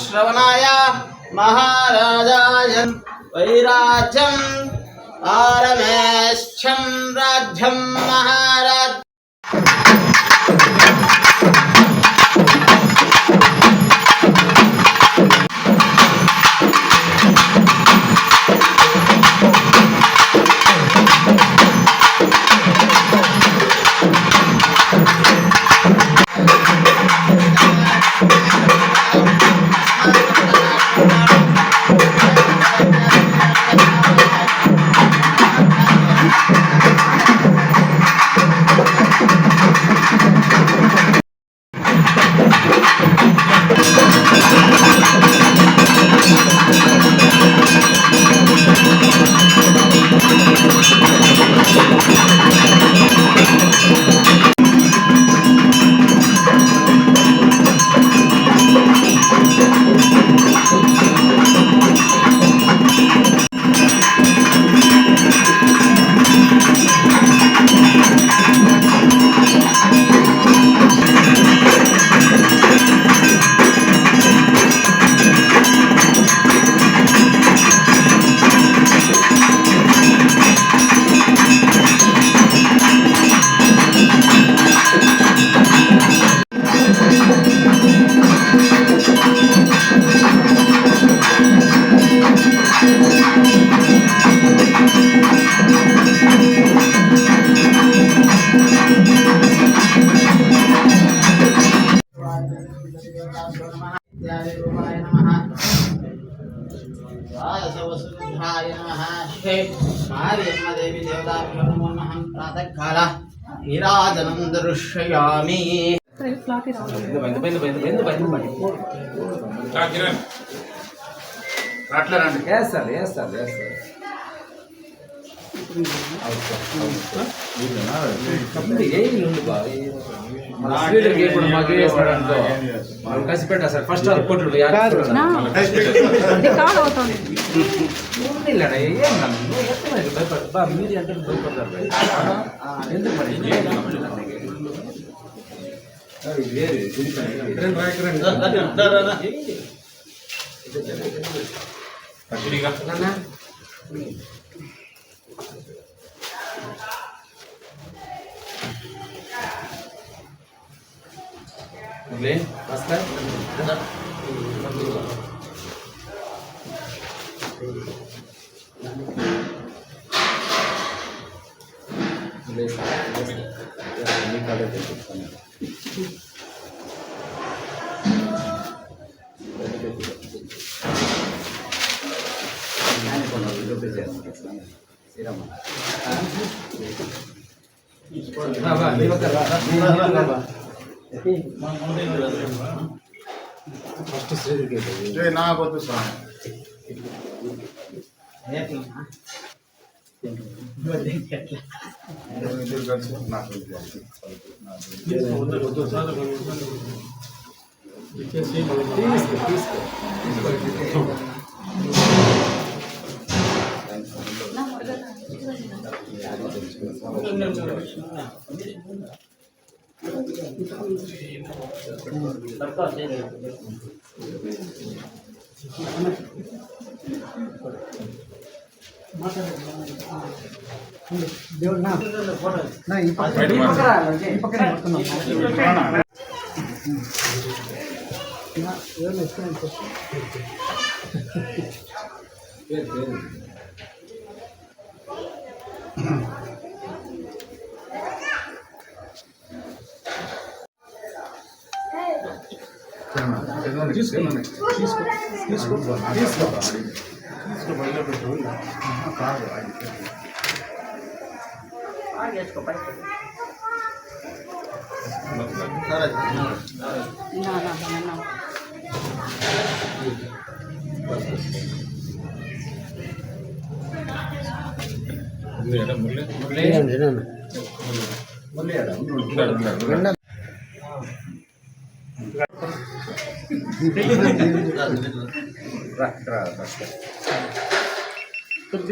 श्रवणाय महाराजाय वैराज्यम आरमेष्ठम राज्यम महाराज नीराजनं दर्शयामि కలిసి పెట్టా సార్ ఫస్ట్ కొట్టు భయపడ మీరు అంటే భయపడతారు ఎందుకు మరి వస్తా ఫస్ట్ శ్రీధర్కి నాకొద్దు స్వామి దేవుడు నా ఈ పక్కన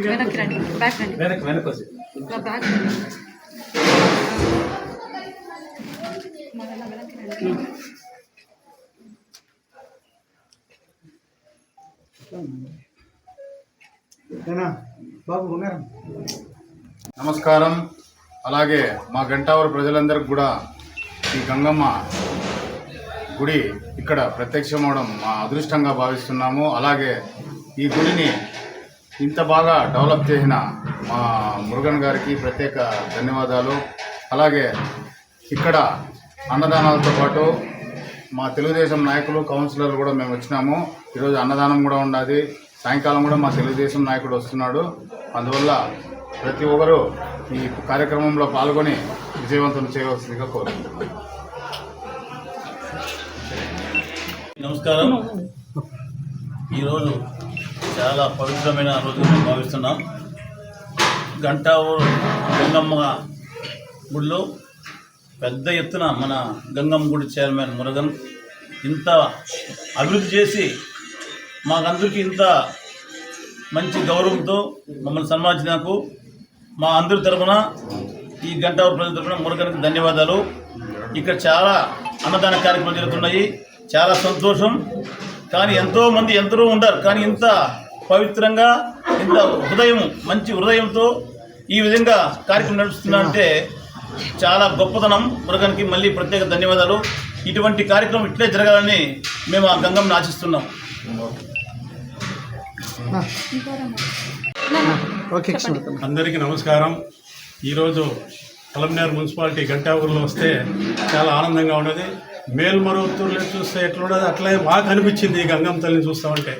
వెనక్కి రండి, బ్యాక్ రండి, వెనక్కి వచ్చి బ్యాక్ రండి. వెనక్కి రండి. బాబు ఉన్నారు. నమస్కారం. అలాగే మా గంటావరం ప్రజలందరికీ కూడా ఈ గంగమ్మ గుడి ఇక్కడ ప్రత్యక్షమవడం మా అదృష్టంగా భావిస్తున్నాము. అలాగే ఈ గుడిని ఇంత బాగా డెవలప్ చేసిన మా మురుగన్ గారికి ప్రత్యేక ధన్యవాదాలు. అలాగే ఇక్కడ అన్నదానాలతో పాటు మా తెలుగుదేశం నాయకులు కౌన్సిలర్లు కూడా మేము వచ్చినాము. ఈరోజు అన్నదానం కూడా ఉన్నది. సాయంకాలం కూడా మా తెలుగుదేశం నాయకుడు వస్తున్నాడు. అందువల్ల ప్రతి ఒక్కరూ ఈ కార్యక్రమంలో పాల్గొని విజయవంతం చేయవలసిందిగా కోరుకుంటున్నాను. నమస్కారం. ఈరోజు చాలా పవిత్రమైన రోజుగా మేము భావిస్తున్నాం. గంటావూరు గంగమ్మ గుడిలో పెద్ద ఎత్తున మన గంగమ్మ గుడి చైర్మన్ మురుగన్ ఇంత అభివృద్ధి చేసి మాకందరికీ ఇంత మంచి గౌరవంతో మమ్మల్ని సన్మానించినందుకు మా అందరి తరఫున ఈ గంటావూరు ప్రజల తరఫున మురుగన్కి ధన్యవాదాలు. ఇక్కడ చాలా అన్నదాన కార్యక్రమాలు జరుగుతున్నాయి. చాలా సంతోషం. కానీ ఎంతోమంది ఎందరో ఉంటారు, కానీ ఇంత పవిత్రంగా ఇంత మంచి హృదయంతో ఈ విధంగా కార్యక్రమం నడుస్తున్నారంటే చాలా గొప్పతనం. మురుగన్కి మళ్ళీ ప్రత్యేక ధన్యవాదాలు. ఇటువంటి కార్యక్రమం ఇట్లే జరగాలని మేము ఆ గంగమ్మని ఆశిస్తున్నాం. అందరికీ నమస్కారం. ఈరోజు పలమనేరు మున్సిపాలిటీ గంటావూరులో వస్తే చాలా ఆనందంగా ఉన్నది. మేల్మరువత్తూరులో చూస్తే ఎట్లున్నది అట్లే మాకు అనిపించింది ఈ గంగమ్మ తల్లిని చూస్తామంటే.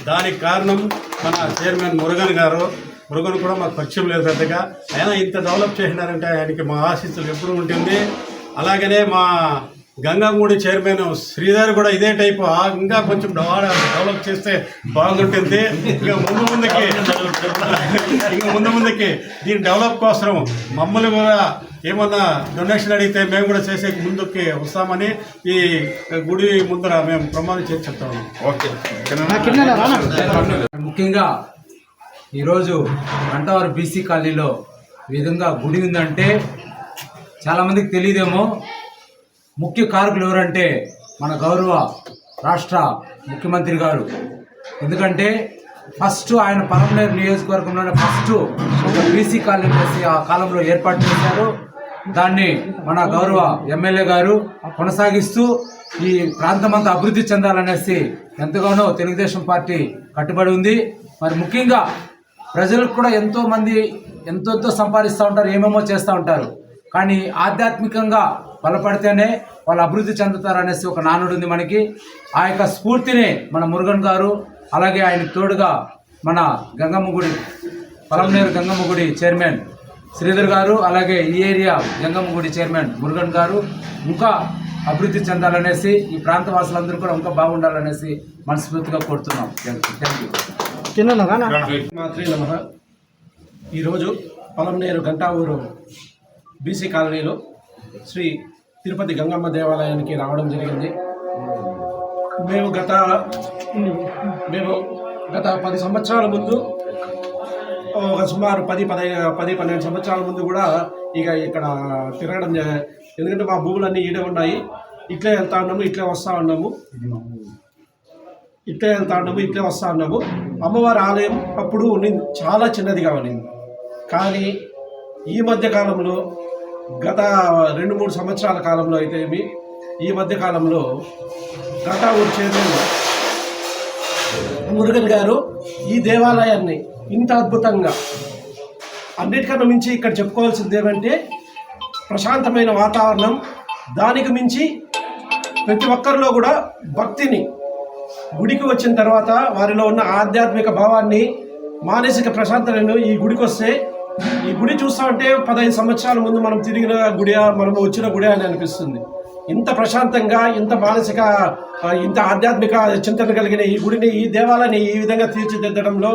దానికి కారణం మన చైర్మన్ మురుగన్ గారు. మురుగన్ కూడా మాకు పరిచయం లేదు పెద్దగా, అయినా ఇంత డెవలప్ చేసినారంటే ఆయనకి మా ఆశీస్సులు ఎప్పుడు ఉంటుంది. అలాగనే మా గంగమ్మగుడి చైర్మన్ శ్రీధర్ కూడా ఇదే టైపు ఇంకా కొంచెం డెవలప్ చేస్తే బాగుంటుంది. ఇంకా ముందు ముందుకి దీని డెవలప్ కోసం మమ్మల్ని కూడా ఏమన్నా డొనేషన్ అడిగితే మేము కూడా చేసే ముందుకి వస్తామని ఈ గుడి ముందర మేము ప్రమాణం చేసి చెప్తాము. ముఖ్యంగా ఈరోజు గంటావరం బీసీ కాలనీలో ఈ విధంగా గుడి ఉందంటే చాలామందికి తెలియదేమో. ముఖ్య కారకులు ఎవరంటే మన గౌరవ రాష్ట్ర ముఖ్యమంత్రి గారు. ఎందుకంటే ఫస్ట్ ఆయన పలమనేరు నియోజకవర్గంలోనే ఫస్ట్ ఒక బీసీ కాలనీ చేసి ఆ కాలంలో ఏర్పాటు చేశారు. దాన్ని మన గౌరవ ఎమ్మెల్యే గారు కొనసాగిస్తూ ఈ ప్రాంతమంతా అభివృద్ధి చెందాలనేసి ఎంతగానో తెలుగుదేశం పార్టీ కట్టుబడి ఉంది. మరి ముఖ్యంగా ప్రజలకు కూడా ఎంతోమంది ఎంతో సంపాదిస్తూ ఉంటారు, ఏమేమో చేస్తూ ఉంటారు. కానీ ఆధ్యాత్మికంగా బలపడితేనే వాళ్ళు అభివృద్ధి చెందుతారనేసి ఒక నానుడు ఉంది మనకి. ఆ యొక్క స్ఫూర్తిని మన మురుగన్ గారు అలాగే ఆయన తోడుగా మన గంగమ్మ గుడి పలంనేరు గంగమ్మ గుడి చైర్మన్ శ్రీధర్ గారు, అలాగే ఈ ఏరియా గంగమ్మ గుడి చైర్మన్ మురుగన్ గారు ఇంకా అభివృద్ధి చెందాలనేసి, ఈ ప్రాంత వాసులందరూ కూడా ఇంకా బాగుండాలనేసి మనస్ఫూర్తిగా కోరుతున్నాం. Thank you. మాత్రే నమః. ఈరోజు పలంనేరు గంటావూరు బీసీ కాలనీలో శ్రీ తిరుపతి గంగమ్మ దేవాలయానికి రావడం జరిగింది. మేము గత 10 సంవత్సరాల ముందు, ఒక సుమారు 10-12 సంవత్సరాల ముందు కూడా ఇక్కడ తిరగడం, ఎందుకంటే మా భూములన్నీ ఈడే ఉన్నాయి. ఇట్లే వెళ్తా ఉన్నాము, ఇట్లే వస్తూ ఉన్నాము. అమ్మవారి ఆలయం అప్పుడు చాలా చిన్నదిగా ఉన్నింది. కానీ ఈ మధ్య కాలంలో, గత 2-3 సంవత్సరాల కాలంలో అయితే ఈ మధ్య కాలంలో గంటావూరు చైర్మన్ మురుగన్ గారు ఈ దేవాలయాన్ని ఇంత అద్భుతంగా, అన్నిటికన్నా మించి ఇక్కడ చెప్పుకోవాల్సింది ఏమంటే ప్రశాంతమైన వాతావరణం, దానికి మించి ప్రతి ఒక్కరిలో కూడా భక్తిని, గుడికి వచ్చిన తర్వాత వారిలో ఉన్న ఆధ్యాత్మిక భావాన్ని, మానసిక ప్రశాంతతను ఈ గుడికి వస్తే, ఈ గుడి చూస్తామంటే 15 సంవత్సరాల ముందు మనం తిరిగిన గుడి, మనం వచ్చిన గుడి అని అనిపిస్తుంది. ఇంత ప్రశాంతంగా, ఇంత మానసిక, ఇంత ఆధ్యాత్మిక చింతన కలిగిన ఈ గుడిని, ఈ దేవాలయాన్ని ఈ విధంగా తీర్చిదిద్దడంలో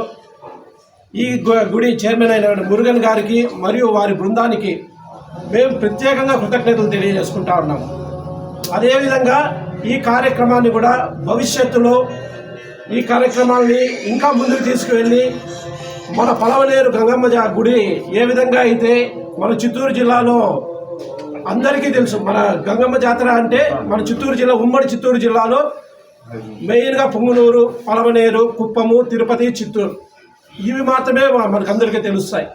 ఈ గుడి చైర్మన్ అయిన మురుగన్ గారికి మరియు వారి బృందానికి మేము ప్రత్యేకంగా కృతజ్ఞతలు తెలియజేసుకుంటా ఉన్నాము. అదేవిధంగా ఈ కార్యక్రమాన్ని కూడా భవిష్యత్తులో ఈ కార్యక్రమాన్ని ఇంకా ముందుకు తీసుకువెళ్ళి, మన పలమనేరు గంగమ్మ గుడి ఏ విధంగా అయితే మన చిత్తూరు జిల్లాలో అందరికీ తెలుసు, మన గంగమ్మ జాతర అంటే మన చిత్తూరు జిల్లా, ఉమ్మడి చిత్తూరు జిల్లాలో మెయిన్గా పుంగునూరు, పలమనేరు, కుప్పము, తిరుపతి, చిత్తూరు ఇవి మాత్రమే మనకందరికీ తెలుస్తాయి.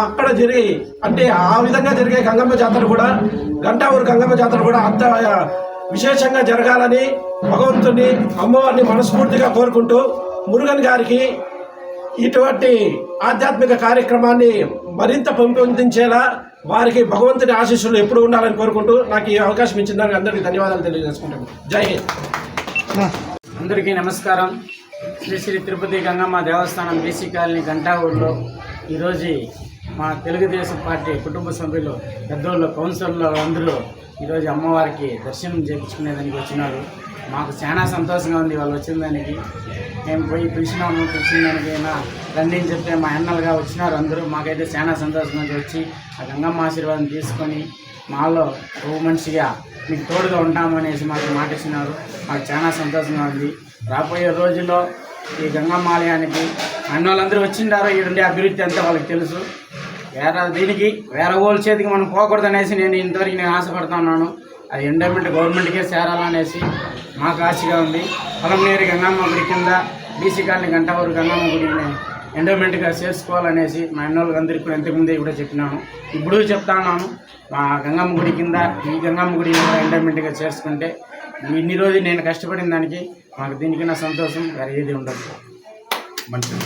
అక్కడ జరిగి, అంటే ఆ విధంగా జరిగే గంగమ్మ జాతర కూడా, గంటావూరు గంగమ్మ జాతర కూడా అంత విశేషంగా జరగాలని భగవంతుని, అమ్మవారిని మనస్ఫూర్తిగా కోరుకుంటూ, మురుగన్ గారికి ఇటువంటి ఆధ్యాత్మిక కార్యక్రమాన్ని మరింత పెంపొందించేలా వారికి భగవంతుని ఆశీస్సులు ఎప్పుడు ఉండాలని కోరుకుంటూ నాకు ఈ అవకాశం ఇచ్చిన దానికి అందరికీ ధన్యవాదాలు తెలియజేసుకుంటాను. జై హింద్. అందరికీ నమస్కారం. శ్రీ తిరుపతి గంగమ్మ దేవస్థానం బీసీ కాలనీ గంటావూరులో ఈరోజు మా తెలుగుదేశం పార్టీ కుటుంబ సభ్యులు, పెద్దోళ్ళు, కౌన్సిలర్లు అందరూ ఈరోజు అమ్మవారికి దర్శనం చేయించుకునేదానికి వచ్చినారు. మాకు చాలా సంతోషంగా ఉంది వాళ్ళు వచ్చిన దానికి. మేము పోయి పిలిచిన దానికైనా రండి అని చెప్తే మా అన్నలుగా వచ్చినారు అందరూ. మాకైతే చాలా సంతోషంగా వచ్చి ఆ గంగమ్మ ఆశీర్వాదం తీసుకొని మాలో ఓ మనిషిగా మీకు తోడుగా ఉంటామనేసి మాకు మాట ఇచ్చినారు. మాకు చాలా సంతోషంగా ఉంది. రాబోయే రోజుల్లో ఈ గంగమ్మ ఆలయానికి అన్న వాళ్ళందరూ వచ్చిండారో ఈడుండే అభివృద్ధి అంతా వాళ్ళకి తెలుసు. వేరే వాళ్ళ చేతికి మనం పోకూడదు అనేసి ఇంతవరకు ఆశపడుతున్నాను. అది ఎండోమెంట్ గవర్నమెంట్కే చేరాలనేసి మాకు ఆశగా ఉంది. పలంనేరు గంగమ్మ గుడి కింద బీసీ కాలనీ గంటావూరు గంగమ్మ గుడిని ఎండోమెంట్గా చేసుకోవాలనేసి మా అన్నోళ్ళకి అందరికీ కూడా ఇంతకుముందే కూడా చెప్పినాను, ఇప్పుడు చెప్తా ఉన్నాను. మా గంగమ్మ గుడి కింద ఈ గంగమ్మ గుడి ఎండోమెంట్గా చేసుకుంటే ఇన్ని రోజులు నేను కష్టపడిన దానికి మాకు దీనికన్నా సంతోషం వేరే ఏది ఉండదు. మంచిది.